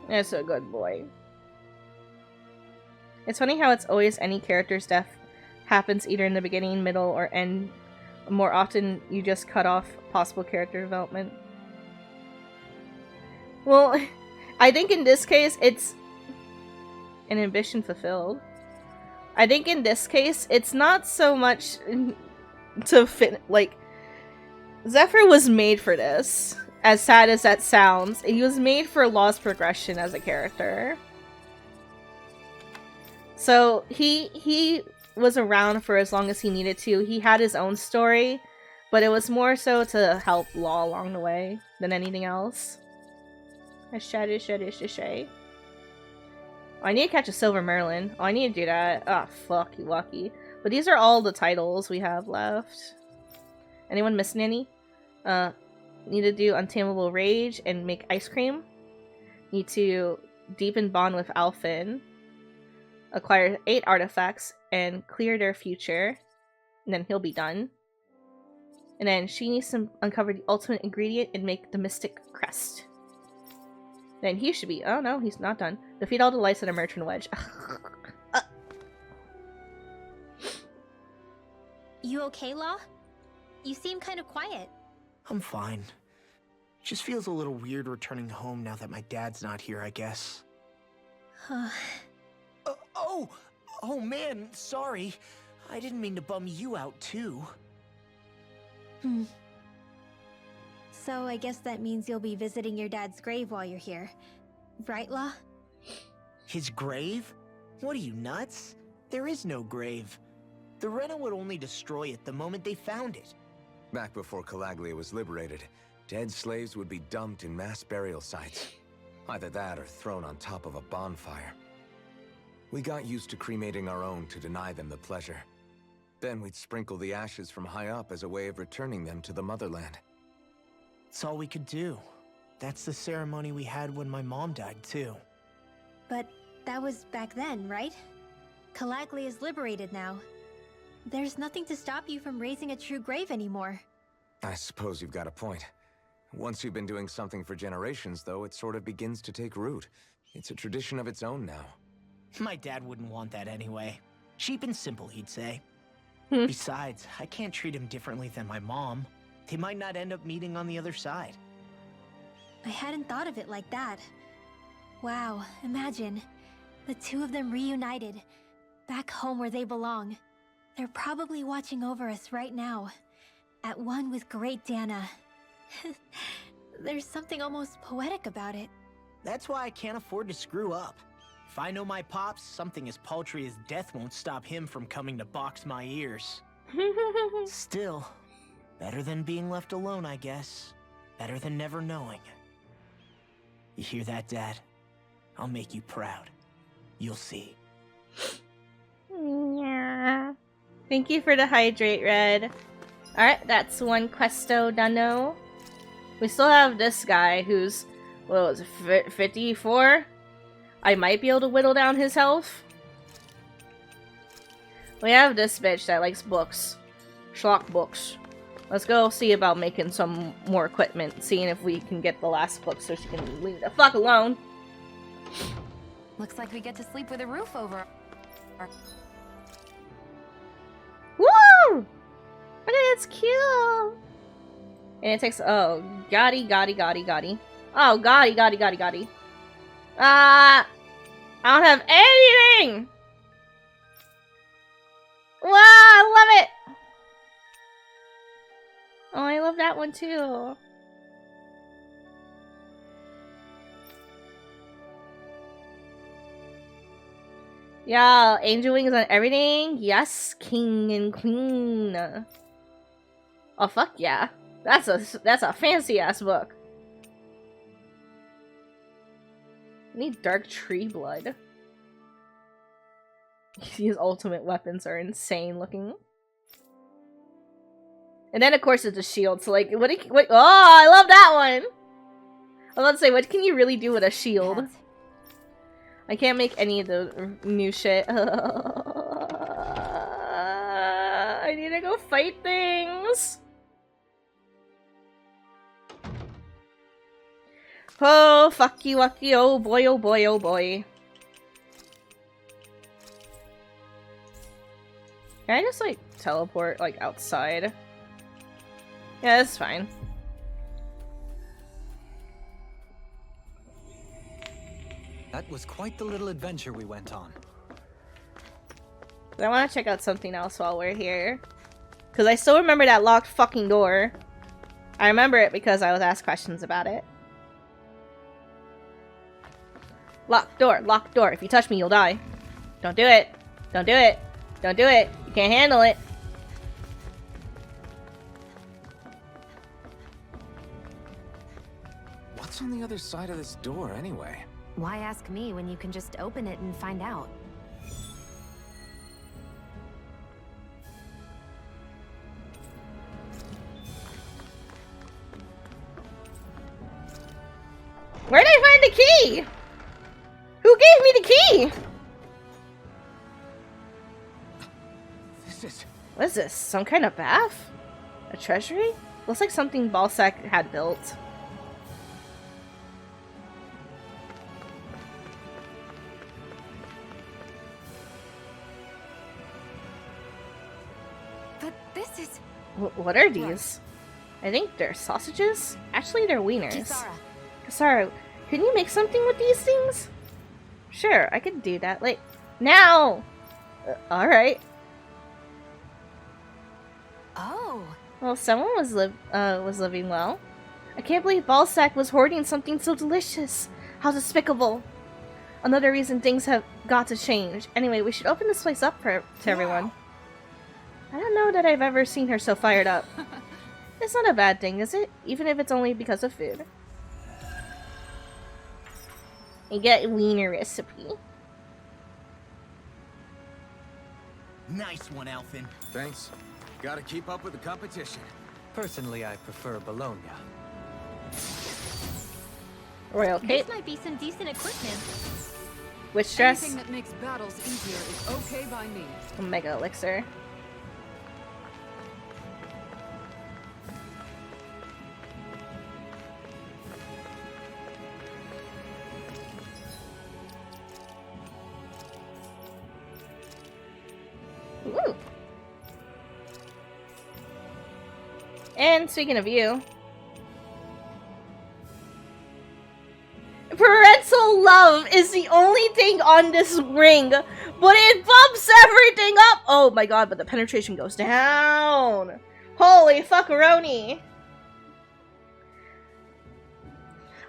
That's a good boy. It's funny how it's always any character's death happens either in the beginning, middle, or end. More often, you just cut off possible character development. Well, I think in this case, it's an ambition fulfilled. I think in this case, it's not so much to fit. Like, Zephyr was made for this. As sad as that sounds, he was made for lost progression as a character. So he was around for as long as he needed to. He had his own story, but it was more so to help Law along the way than anything else. I need to catch a Silver Merlin. Oh, I need to do that. Ah, fuck you, lucky. But these are all the titles we have left. Anyone missing any? Need to do Untamable Rage and make ice cream. Need to deepen bond with Alphen. Acquire 8 artifacts and clear their future. And then he'll be done. And then she needs to uncover the ultimate ingredient and make the Mystic Crest. Then he should be. Oh no, he's not done. Defeat all the lights in a merchant wedge. You okay, Law? You seem kind of quiet. I'm fine. Just feels a little weird returning home now that my dad's not here, I guess. Oh man, sorry. I didn't mean to bum you out too. So I guess that means you'll be visiting your dad's grave while you're here. Right, Law? His grave? What are you, nuts? There is no grave. The Rena would only destroy it the moment they found it. Back before Calaglia was liberated, dead slaves would be dumped in mass burial sites. Either that or thrown on top of a bonfire. We got used to cremating our own to deny them the pleasure. Then we'd sprinkle the ashes from high up as a way of returning them to the motherland. It's all we could do. That's the ceremony we had when my mom died, too. But that was back then, right? Calaglia is liberated now. There's nothing to stop you from raising a true grave anymore. I suppose you've got a point. Once you've been doing something for generations, though, it sort of begins to take root. It's a tradition of its own now. My dad wouldn't want that anyway. Cheap and simple, he'd say. Besides, I can't treat him differently than my mom. They might not end up meeting on the other side. I hadn't thought of it like that. Wow, imagine. The two of them reunited. Back home where they belong. They're probably watching over us right now. At one with great Dana. There's something almost poetic about it. That's why I can't afford to screw up. If I know my pops, something as paltry as death won't stop him from coming to box my ears. Still, better than being left alone, I guess. Better than never knowing. You hear that, Dad? I'll make you proud. You'll see. Yeah. Thank you for the hydrate, Red. Alright, that's one questo done. We still have this guy who's, what was it, 54? I might be able to whittle down his health. We have this bitch that likes books. Schlock books. Let's go see about making some more equipment, seeing if we can get the last book so she can leave the fuck alone. Looks like we get to sleep with a roof over. Woo! Look at it, it's cute! And it takes, oh, Gotti. Oh, Gotti. I don't have anything! Wow, I love it! Oh, I love that one too. Yeah, angel wings on everything. Yes, king and queen. Oh fuck yeah, that's a fancy ass book. I need dark tree blood. These ultimate weapons are insane looking. And then of course it's a shield. So like, what? Oh, I love that one. I was about to say, what can you really do with a shield? Cat. I can't make any of the new shit. I need to go fight things. Oh, fucky wucky, oh boy, oh boy, oh boy. Can I just, like, teleport, like, outside? Yeah, that's fine. That was quite the little adventure we went on. But I want to check out something else while we're here. Because I still remember that locked fucking door. I remember it because I was asked questions about it. Locked door, locked door. If you touch me, you'll die. Don't do it. Don't do it. Don't do it. You can't handle it. What's on the other side of this door, anyway? Why ask me when you can just open it and find out? Where did I find the key? Who gave me the key? This is... What is this? Some kind of bath? A treasury? Looks like something Balsac had built. But this is... What are these? I think they're sausages? Actually, they're wieners. Kisara. Kasara, can you make something with these things? Sure, I could do that. Like, now! Alright. Oh. Well, someone was living well. I can't believe Balsac was hoarding something so delicious. How despicable. Another reason things have got to change. Anyway, we should open this place up to everyone. I don't know that I've ever seen her so fired up. It's not a bad thing, is it? Even if it's only because of food. You get wiener recipe. Nice one, Alphin. Thanks. Gotta keep up with the competition. Personally, I prefer Bologna. Royal Cape. This might be some decent equipment. Witch dress. Anything that makes battles easier is okay by me. Mega elixir. Ooh. And speaking of you, parental love is the only thing on this ring, but it bumps everything up. Oh my god, but the penetration goes down. Holy fuckaroni.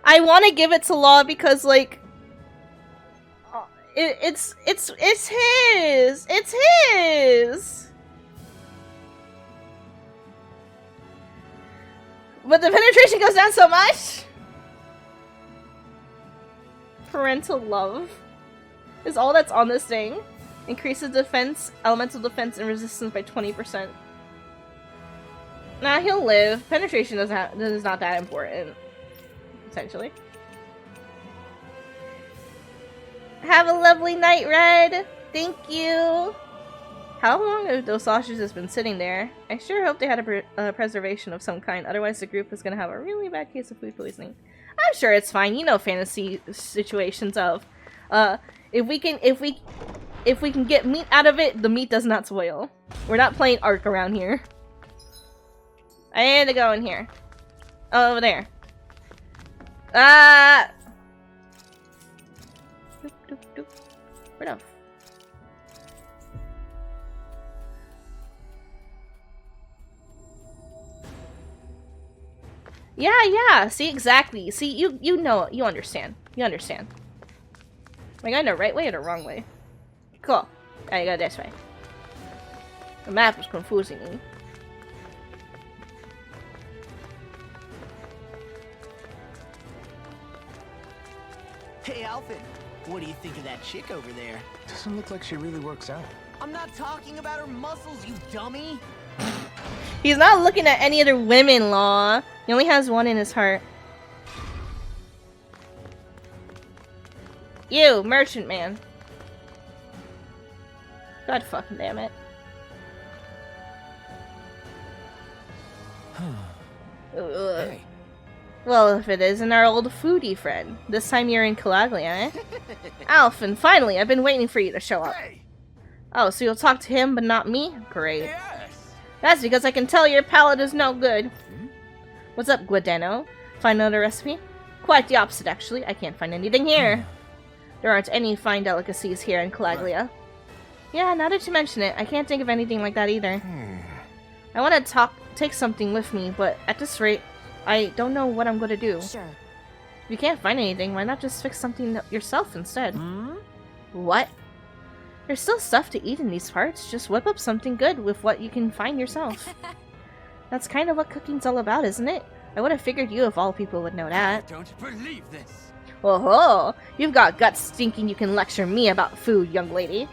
I want to give it to Law because, like, it's his. It's his. But the penetration goes down so much. Parental love is all that's on this thing. Increases defense, elemental defense, and resistance by 20%. Nah, he'll live. Penetration is not that important. Essentially. Have a lovely night, Red. Thank you. How long have those sausages been sitting there? I sure hope they had a preservation of some kind. Otherwise, the group is gonna have a really bad case of food poisoning. I'm sure it's fine. You know, fantasy situations of, if we can get meat out of it, the meat does not spoil. We're not playing Ark around here. I had to go in here. Oh, over there. Ah. Doop, doop, doop. Where the? Yeah. See, exactly. See, you know, you understand. You understand. Am I going the right way or the wrong way? Cool. I go this way. The map was confusing me. Hey, Alphin, what do you think of that chick over there? Doesn't look like she really works out. I'm not talking about her muscles, you dummy! He's not looking at any other women, Law. He only has one in his heart. You, merchant man. God fucking damn it. Ugh. Hey, Well, if it isn't our old foodie friend. This time you're in Calaglia, eh? Alphen, finally! I've been waiting for you to show up. Hey! Oh, so you'll talk to him, but not me? Great. Yes! That's because I can tell your palate is no good. What's up, Guadeno? Find another recipe? Quite the opposite, actually. I can't find anything here. There aren't any fine delicacies here in Calaglia. Yeah, now that you mention it, I can't think of anything like that either. I want to take something with me, but at this rate, I don't know what I'm going to do. Sure. If you can't find anything, why not just fix something yourself instead? What? There's still stuff to eat in these parts. Just whip up something good with what you can find yourself. That's kind of what cooking's all about, isn't it? I would have figured you of all people would know that. I don't believe this. Oh-ho! You've got guts thinking you can lecture me about food, young lady.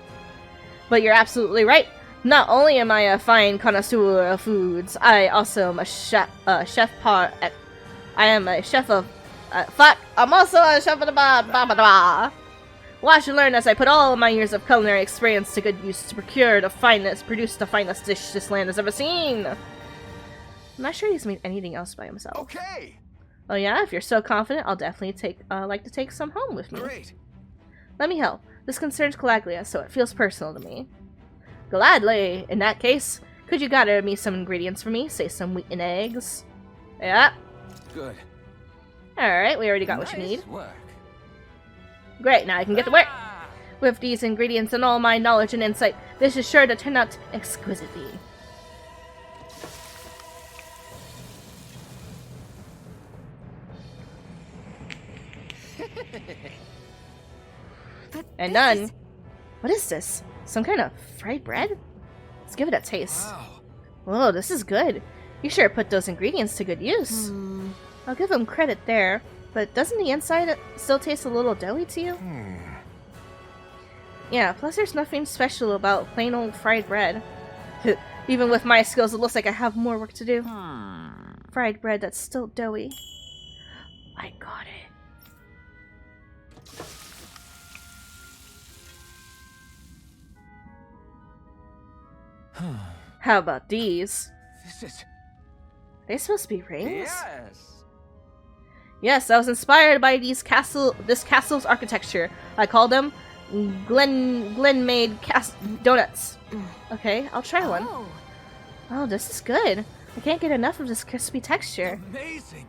But you're absolutely right. Not only am I a fine connoisseur of foods, I also am a chef I am a chef of... I'm also a chef of the Watch and learn as I put all of my years of culinary experience to good use to produce the finest dish this land has ever seen. I'm not sure he's made anything else by himself. Okay! Oh yeah, if you're so confident, I'll definitely like to take some home with me. Great! Let me help. This concerns Calaglia, so it feels personal to me. Gladly! In that case, could you gather me some ingredients for me? Say some wheat and eggs. Yeah. Good. Alright, we already got what you Nice need. work. Great, now I can get to work. With these ingredients and all my knowledge and insight, this is sure to turn out exquisitely. But And this done. is- What is this? Some kind of fried bread? Let's give it a taste. Wow. Whoa, this is good. You sure put those ingredients to good use. I'll give him credit there, but doesn't the inside still taste a little doughy to you? Yeah, plus there's nothing special about plain old fried bread. Even with my skills, it looks like I have more work to do. Fried bread that's still doughy. I got it. How about these? This is... Are they supposed to be rings? Yes. Yes, I was inspired by this castle's architecture. I call them Glen-made donuts. Okay, I'll try one. Oh. Oh, this is good. I can't get enough of this crispy texture. Amazing.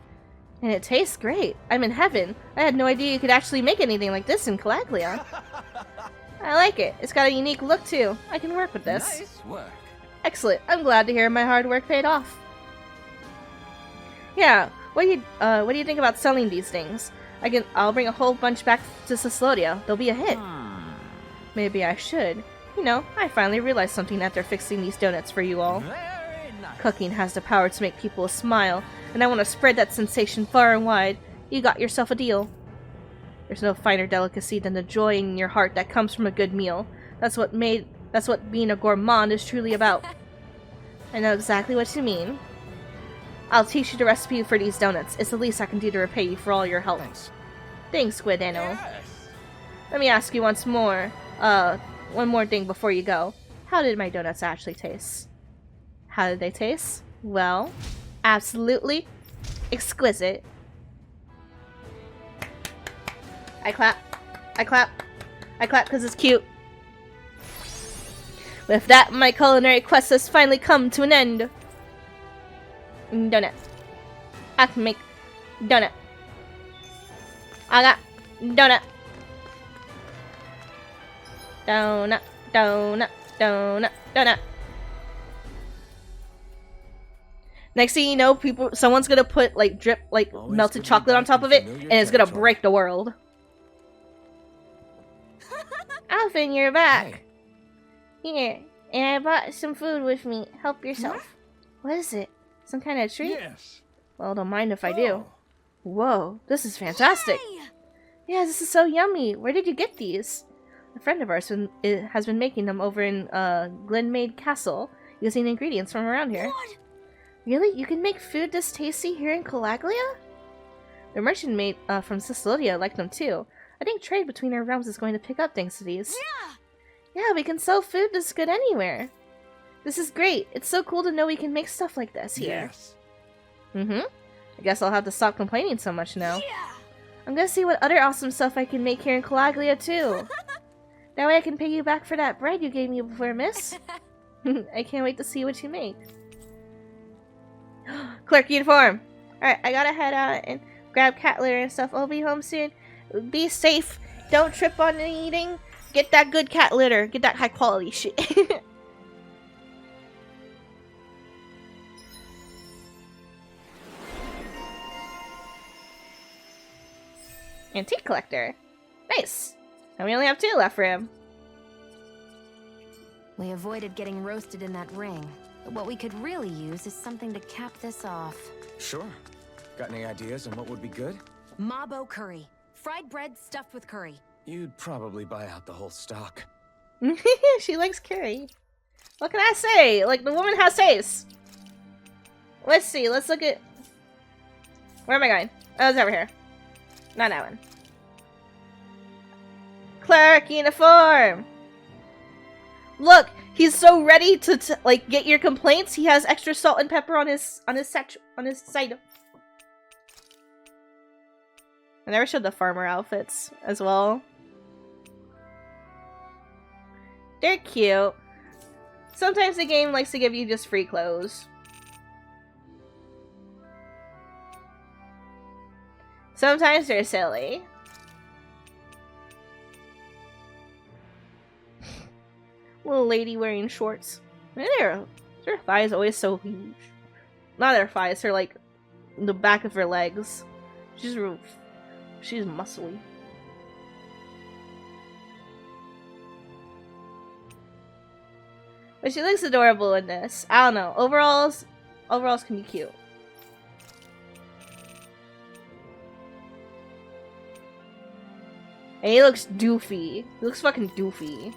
And it tastes great. I'm in heaven. I had no idea you could actually make anything like this in Calaglia. I like it. It's got a unique look too. I can work with this. Nice work. Excellent. I'm glad to hear my hard work paid off. Yeah, what do you think about selling these things? I'll bring a whole bunch back to Ciclodia. They'll be a hit. Maybe I should. You know, I finally realized something after fixing these donuts for you all. Very nice. Cooking has the power to make people smile, and I want to spread that sensation far and wide. You got yourself a deal. There's no finer delicacy than the joy in your heart that comes from a good meal. That's what being a gourmand is truly about. I know exactly what you mean. I'll teach you the recipe for these donuts. It's the least I can do to repay you for all your help. Thanks. Thanks, Guadeno. Yes. Let me ask you one more thing before you go. How did my donuts actually taste? How did they taste? Well, absolutely exquisite. I clap. I clap. I clap because it's cute. With that, my culinary quest has finally come to an end. Donut. I can make donut. I got donut. Donut, donut, donut, donut. Next thing you know, someone's gonna put drip Always melted good to be chocolate on back top in of it, familiar and it's gonna territory. break the world. Alvin, you're back. Here, and I brought some food with me. Help yourself. What is it? Some kind of treat? Yes! Well, don't mind if I do. Oh. Whoa, this is fantastic. Yeah, this is so yummy. Where did you get these? A friend of ours has been making them over in Glenmaid Castle using ingredients from around here. What? Really? You can make food this tasty here in Calaglia? The merchant maid from Ciclodia liked them too. I think trade between our realms is going to pick up thanks to these. Yeah, we can sell food this good anywhere. This is great. It's so cool to know we can make stuff like this here. Yes! Mm-hmm. I guess I'll have to stop complaining so much now. I'm gonna see what other awesome stuff I can make here in Calaglia, too. That way I can pay you back for that bread you gave me before, miss. I can't wait to see what you make. Clerk uniform! Alright, I gotta head out and grab cat litter and stuff. I'll be home soon. Be safe. Don't trip on anything. Get that good cat litter. Get that high quality shit. Antique collector. Nice. And we only have 2 left for him. We avoided getting roasted in that ring. But what we could really use is something to cap this off. Sure. Got any ideas on what would be good? Mabo curry. Fried bread stuffed with curry. You'd probably buy out the whole stock. She likes curry. What can I say? Like, the woman has taste. Let's see. Let's look at... Where am I going? Oh, it's over here. Not that one. Clerk uniform! Look! He's so ready to like get your complaints. He has extra salt and pepper on his side. I never showed the farmer outfits as well. They're cute. Sometimes the game likes to give you just free clothes. Sometimes they're silly. Little lady wearing shorts. Their thighs always so huge. Not their thighs, they're like the back of her legs. She's muscly. But she looks adorable in this. I don't know. Overalls can be cute. And he looks doofy. He looks fucking doofy.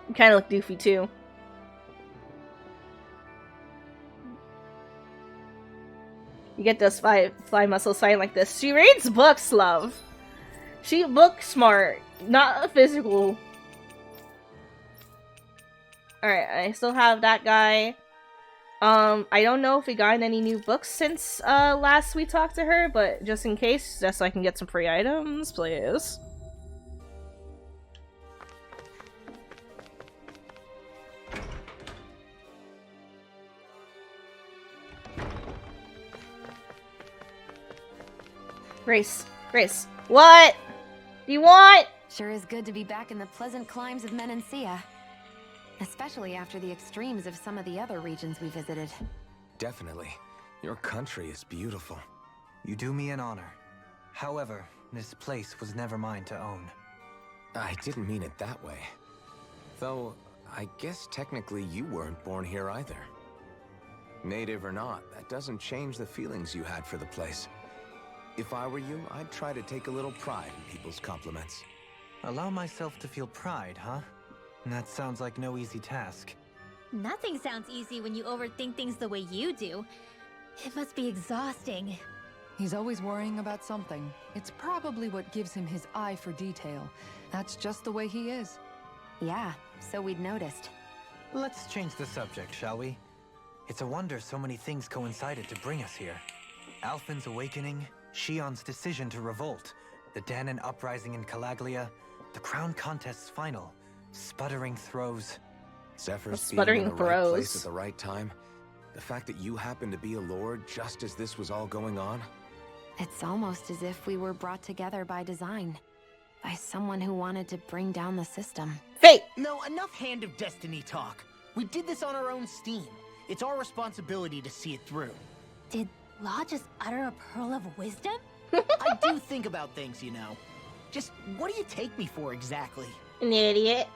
You kind of look doofy too. You get those fly muscles fighting like this. She reads books, love. She book smart, not a physical. Alright, I still have that guy. I don't know if we got any new books since last we talked to her, but just in case, just so I can get some free items, please. Grace, what do you want? Sure is good to be back in the pleasant climes of Menancia. Especially after the extremes of some of the other regions we visited. Definitely. Your country is beautiful. You do me an honor. However, this place was never mine to own. I didn't mean it that way. Though, I guess technically you weren't born here either. Native or not, that doesn't change the feelings you had for the place. If I were you, I'd try to take a little pride in people's compliments. Allow myself to feel pride, huh? That sounds like no easy task. Nothing sounds easy when you overthink things the way you do. It must be exhausting. He's always worrying about something. It's probably what gives him his eye for detail. That's just the way he is. Yeah, so we'd noticed. Let's change the subject, shall we? It's a wonder so many things coincided to bring us here. Alphen's awakening, Shion's decision to revolt, the Danon uprising in Calaglia, the crown contest's final, sputtering throws. Zephyr's being in the right place at the right time. The fact that you happened to be a lord just as this was all going on. It's almost as if we were brought together by design. By someone who wanted to bring down the system. Fate! No, enough Hand of Destiny talk. We did this on our own steam. It's our responsibility to see it through. Did Law just utter a pearl of wisdom? I do think about things, you know. Just, what do you take me for exactly? An idiot.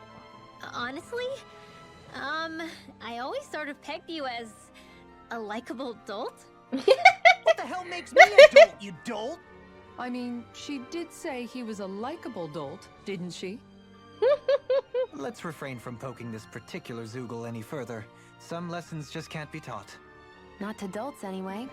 Honestly, I always sort of pegged you as a likable dolt. What the hell makes me a dolt, you dolt? I mean, she did say he was a likable dolt, didn't she? Let's refrain from poking this particular Zoogle any further. Some lessons just can't be taught. Not to dolts, anyway.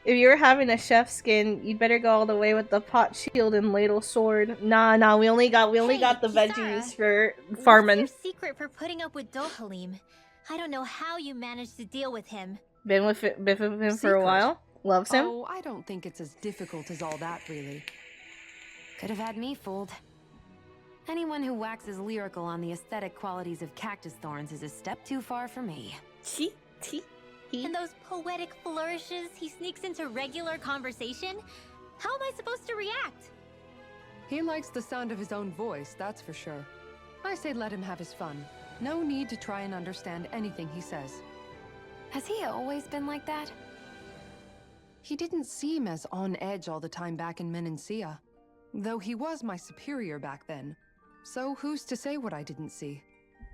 If you're having a chef skin, you'd better go all the way with the pot shield and ladle sword. Nah, we only got the Hey, veggies for What's farming. your secret for putting up with Dohalim? I don't know how you managed to deal with him. Been with him for a Secret? while. Loves him. Oh, I don't think it's as difficult as all that, really. Could have had me fooled. Anyone who waxes lyrical on the aesthetic qualities of cactus thorns is a step too far for me. And those poetic flourishes he sneaks into regular conversation? How am I supposed to react? He likes the sound of his own voice, that's for sure. I say let him have his fun. No need to try and understand anything he says. Has he always been like that? He didn't seem as on edge all the time back in Menancia. Though he was my superior back then. So who's to say what I didn't see?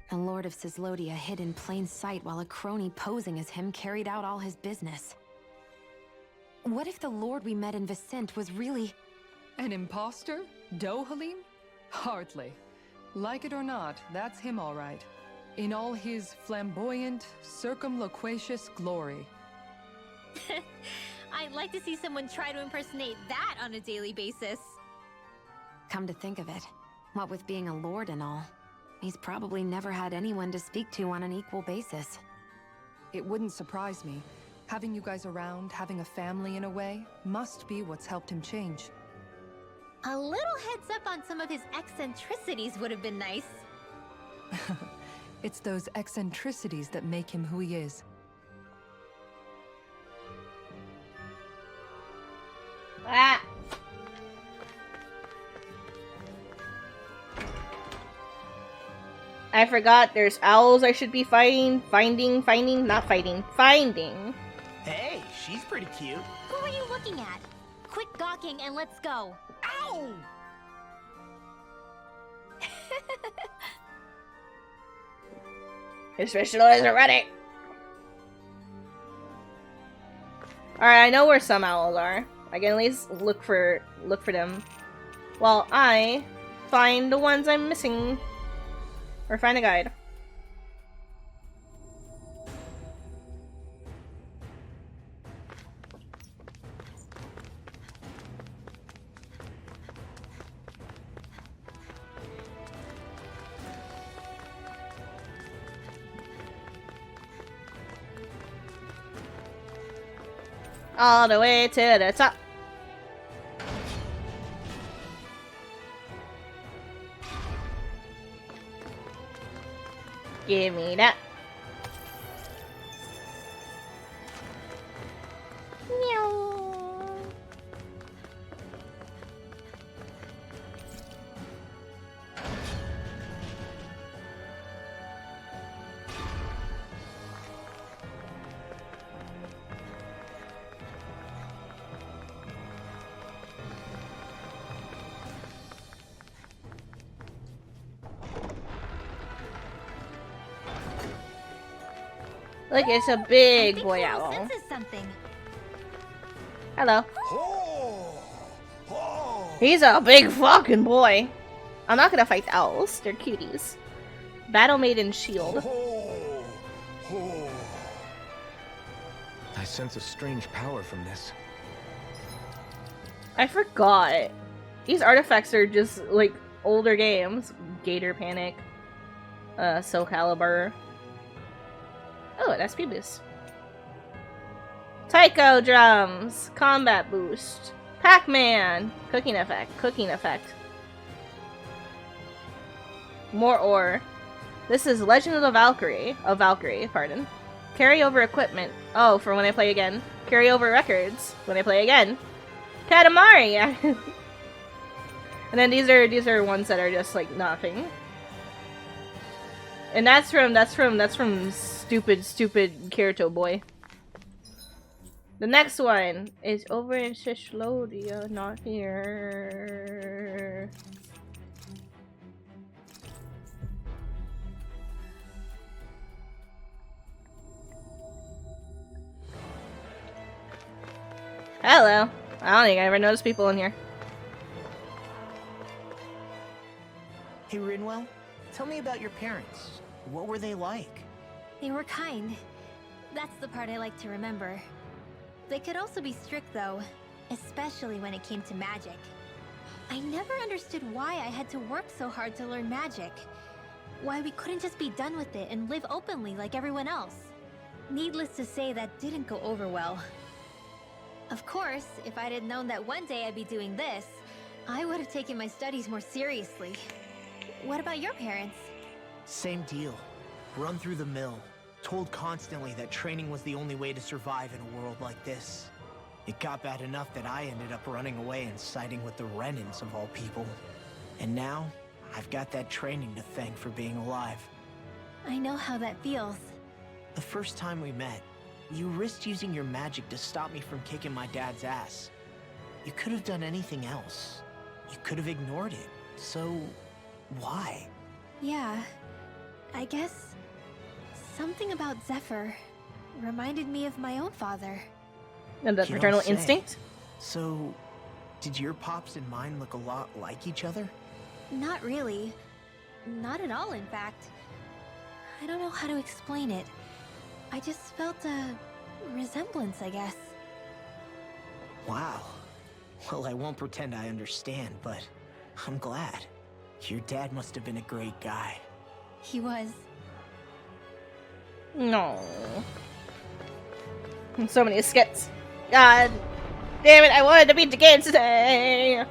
The Lord of Cislodia hid in plain sight while a crony posing as him carried out all his business. What if the Lord we met in Vicente was really... An imposter? Dohalim? Hardly. Like it or not, that's him all right. In all his flamboyant, circumloquacious glory. I'd like to see someone try to impersonate that on a daily basis. Come to think of it, what with being a lord and all, he's probably never had anyone to speak to on an equal basis. It wouldn't surprise me. Having you guys around, having a family in a way, must be what's helped him change. A little heads up on some of his eccentricities would have been nice. It's those eccentricities that make him who he is. Ah! I forgot there's owls I should be finding. Hey, she's pretty cute. Who are you looking at? Quit gawking and let's go. Ow! His fish isn't ready. Alright, I know where some owls are. I can at least look for them. While I find the ones I'm missing. Or find a guide. All the way to the top. Give me that. Meow. Look, it's a big boy owl. Senses something. Hello. He's a big fucking boy. I'm not gonna fight the owls. They're cuties. Battle Maiden Shield. I sense a strange power from this. I forgot. These artifacts are just like older games. Gator Panic. Soul Calibur. Oh, that's SP boost. Taiko drums. Combat boost. Pac-Man. Cooking effect. More ore. This is Legend of the Valkyrie. Pardon. Carry over equipment. Oh, for when I play again. Carry over records. When I play again. Katamari! And then these are ones that are just like nothing. And that's from stupid Kirito boy. The next one is over in Shishlodia, not here. Hello. I don't think I ever noticed people in here. Hey, Rinwell, tell me about your parents. What were they like? They were kind. That's the part I like to remember. They could also be strict though, especially when it came to magic. I never understood why I had to work so hard to learn magic. Why we couldn't just be done with it and live openly like everyone else. Needless to say, that didn't go over well. Of course, if I'd had known that one day I'd be doing this, I would have taken my studies more seriously. What about your parents? Same deal. Run through the mill. Told constantly that training was the only way to survive in a world like this. It got bad enough that I ended up running away and siding with the Renans of all people. And now, I've got that training to thank for being alive. I know how that feels. The first time we met, you risked using your magic to stop me from kicking my dad's ass. You could have done anything else. You could have ignored it. So, why? Yeah, I guess something about Zephyr reminded me of my own father. And the You don't paternal say. instinct? So, did your pops and mine look a lot like each other? Not really. Not at all, in fact. I don't know how to explain it. I just felt a resemblance, I guess. Wow. Well, I won't pretend I understand, but I'm glad. Your dad must have been a great guy. He was. No. So many skits. God damn it, I wanted to beat the game today!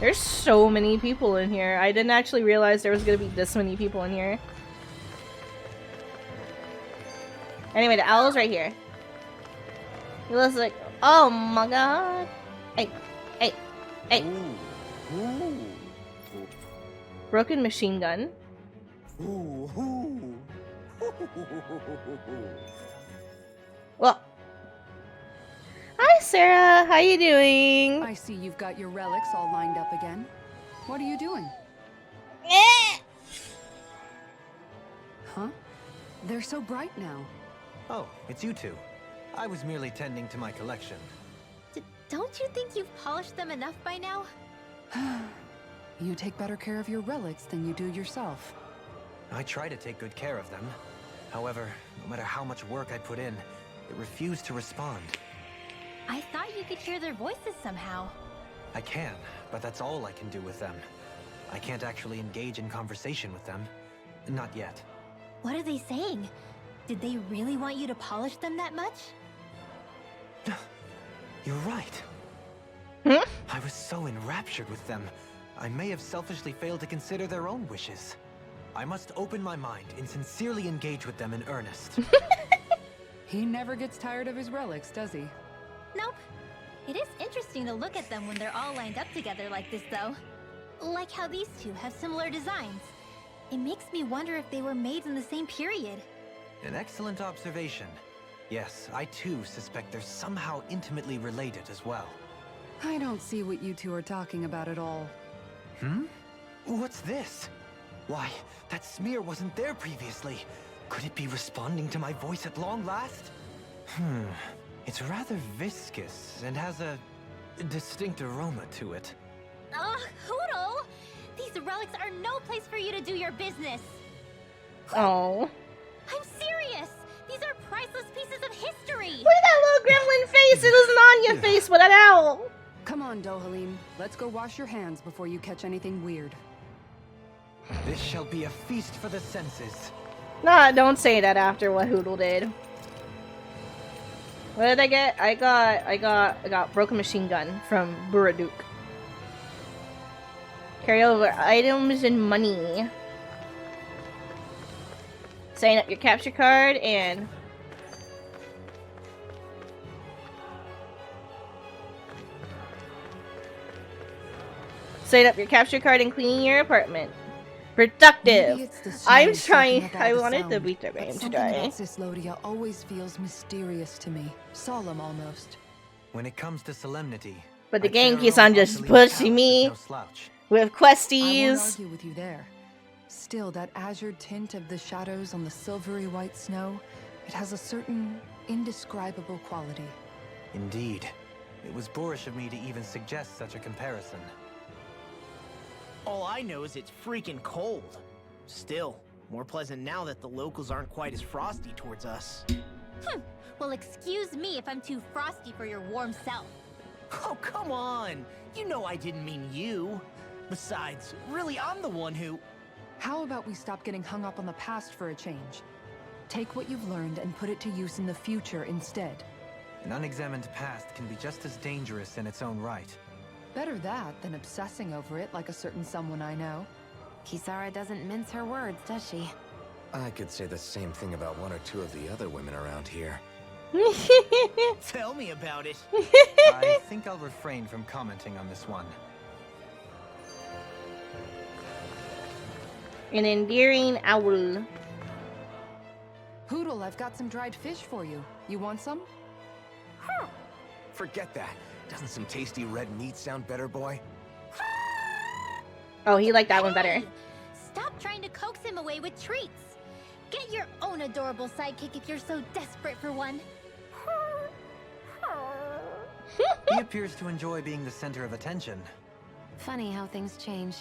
There's so many people in here. I didn't actually realize there was gonna be this many people in here. Anyway, the owl's right here. He looks like, oh my god. Hey, hey, hey. Ooh. Broken machine gun. Ooh. Well. Hi, Sarah. How you doing? I see you've got your relics all lined up again. What are you doing? Huh? They're so bright now. Oh, it's you two. I was merely tending to my collection. Don't you think you've polished them enough by now? You take better care of your relics than you do yourself. I try to take good care of them. However, no matter how much work I put in, it refused to respond. I thought you could hear their voices somehow. I can, but that's all I can do with them. I can't actually engage in conversation with them. Not yet. What are they saying? Did they really want you to polish them that much? You're right. Hmm? I was so enraptured with them, I may have selfishly failed to consider their own wishes. I must open my mind and sincerely engage with them in earnest. He never gets tired of his relics, does he? Nope. It is interesting to look at them when they're all lined up together like this, though. Like how these two have similar designs. It makes me wonder if they were made in the same period. An excellent observation. Yes, I too suspect they're somehow intimately related as well. I don't see what you two are talking about at all. Hmm? What's this? Why, that smear wasn't there previously. Could it be responding to my voice at long last? It's rather viscous and has a distinct aroma to it. Ugh, Hootle! These relics are no place for you to do your business! Oh. I'm serious! These are priceless pieces of history! Look at that little gremlin face! It is an Anya face with an owl! Come on, Dohalim. Let's go wash your hands before you catch anything weird. This shall be a feast for the senses. Nah, don't say that after what Hootle did. What did I get? I got broken machine gun from Buraduk. Carry over items and money. Sign up your capture card and sign up your capture card and clean your apartment. Productive. Maybe it's the I'm snow soaking trying. up all I the wanted to sound, beat the but game something today. about Cislodia always feels mysterious to me. Solemn almost. When it comes to solemnity, But the I game fear keeps our on just Mausoleum pushing Palace me is no slouch. with I won't questies. argue with you there. Still, that azure tint of the shadows on the silvery white snow, it has a certain indescribable quality. Indeed. It was boorish of me to even suggest such a comparison. All I know is it's freaking cold. Still, more pleasant now that the locals aren't quite as frosty towards us. Well, excuse me if I'm too frosty for your warm self. Oh, come on! You know I didn't mean you. Besides, really, I'm the one who... How about we stop getting hung up on the past for a change? Take what you've learned and put it to use in the future instead. An unexamined past can be just as dangerous in its own right. Better that than obsessing over it like a certain someone I know. Kisara doesn't mince her words, does she? I could say the same thing about one or two of the other women around here. Tell me about it. I think I'll refrain from commenting on this one. An endearing owl. Hoodle, I've got some dried fish for you. You want some? Forget that. Doesn't some tasty red meat sound better, boy? Oh, he liked that one better. Hey, stop trying to coax him away with treats. Get your own adorable sidekick if you're so desperate for one. He appears to enjoy being the center of attention. Funny how things change.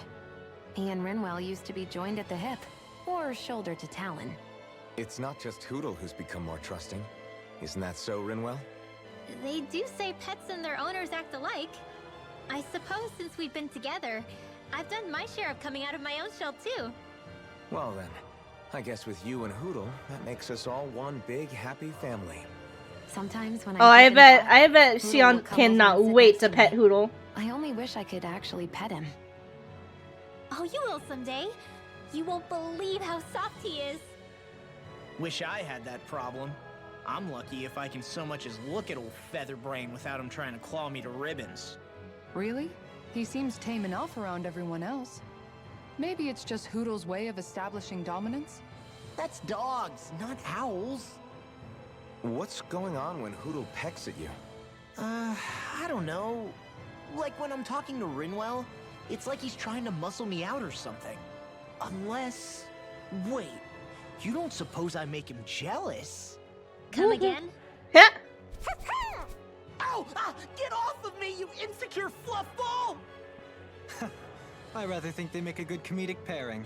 He and Rinwell used to be joined at the hip, or shoulder to talon. It's not just Hootle who's become more trusting. Isn't that so, Rinwell? They do say pets and their owners act alike. I suppose since we've been together, I've done my share of coming out of my own shell too. Well then, I guess with you and Hootle, that makes us all one big happy family. Sometimes when Oh, I bet Hoodle Xion will come cannot over and sit wait next to me. pet Hootle. I only wish I could actually pet him. Oh, you will someday. You won't believe how soft he is. Wish I had that problem. I'm lucky if I can so much as look at old Featherbrain without him trying to claw me to ribbons. Really? He seems tame enough around everyone else. Maybe it's just Hoodle's way of establishing dominance? That's dogs, not owls. What's going on when Hootle pecks at you? I don't know. Like when I'm talking to Rinwell, it's like he's trying to muscle me out or something. Unless... Wait, you don't suppose I make him jealous? Come again? Yeah. Ow! Ah, get off of me, you insecure fluffball! I rather think they make a good comedic pairing.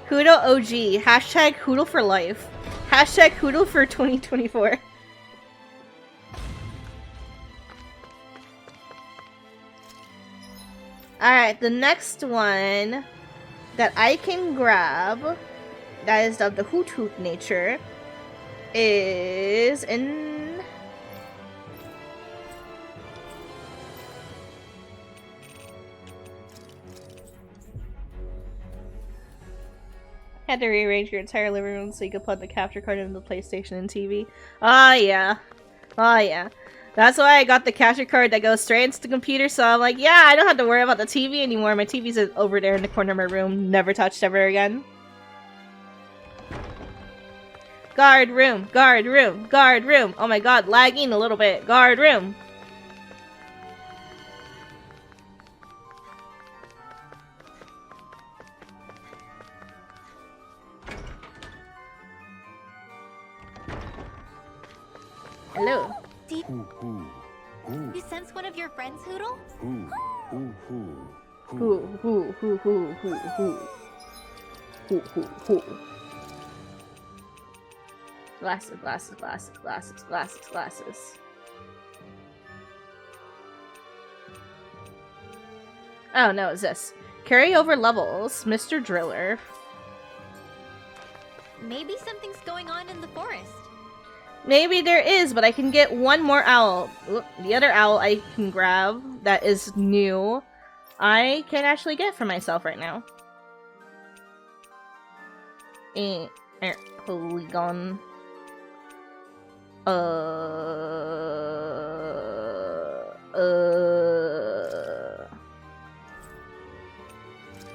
Hootle OG. Hashtag Hootle for life. Hashtag Hootle for 2024. Alright, the next one that I can grab that is of the Hoot Hoot nature is in... Had to rearrange your entire living room so you could plug the capture card into the PlayStation and TV. Ah, yeah. Ah, yeah. That's why I got the capture card that goes straight into the computer, so I'm like, yeah, I don't have to worry about the TV anymore. My TV's over there in the corner of my room, never touched ever again. Guard room, guard room, guard room. Oh my god, lagging a little bit. Guard room. Hello. Do you sense one of your friends, Hoodle? Hoo, hoo, hoo, hoo, hoo, hoo. Hoo, hoo, hoo. Glasses, glasses, glasses, glasses, glasses, glasses. Oh no, it's this. Carry over levels, Mr. Driller. Maybe something's going on in the forest. Maybe there is, but I can get one more owl. Oop, the other owl I can grab that is new, I can actually get for myself right now. Polygon.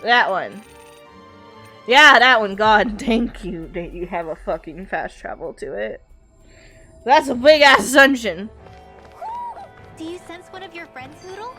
That one. Yeah, that one. God, thank you that you have a fucking fast travel to it. That's a big ass dungeon. Do you sense one of your friends, Hoodle?